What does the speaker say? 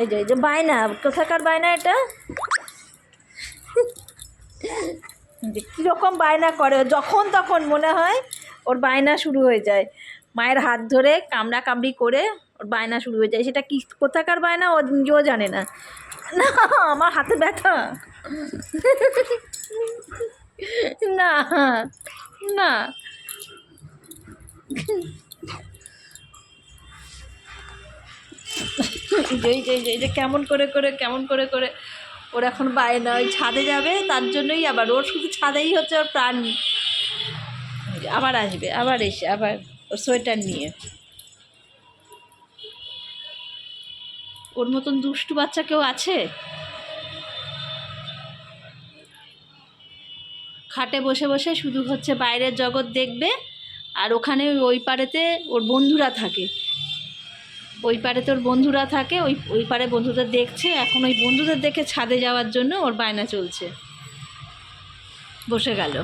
এই যে বায়না, কোথাকার বায়না এটা? যে কীরকম বায়না করে, যখন তখন মনে হয় ওর বায়না শুরু হয়ে যায়, মায়ের হাত ধরে কামড়াকামড়ি করে ওর বায়না শুরু হয়ে যায়। সেটা কি কোথাকার বায়না ও নিজেও জানে না। না, আমার হাতে ব্যথা। না না, এই যে কেমন করে করে ওর এখন বায়না, ওই ছাদে যাবে, তার জন্যই আবার ওর শুধু ছাদেই হচ্ছে ওর প্রাণ। আবার আসবে, আবার এসে আবার ওর সোয়েটার নিয়ে। ওর মতন দুষ্টু বাচ্চা কেউ আছে? খাটে বসে বসে শুধু হচ্ছে বাইরের জগৎ দেখবে, আর ওখানে ওই পারেতে ওর বন্ধুরা থাকে, ওই পারেতে ওর বন্ধুরা থাকে, ওই পারে বন্ধুদের দেখছে। এখন ওই বন্ধুদের দেখে ছাদে যাওয়ার জন্য ওর বায়না চলছে, বসে গেল।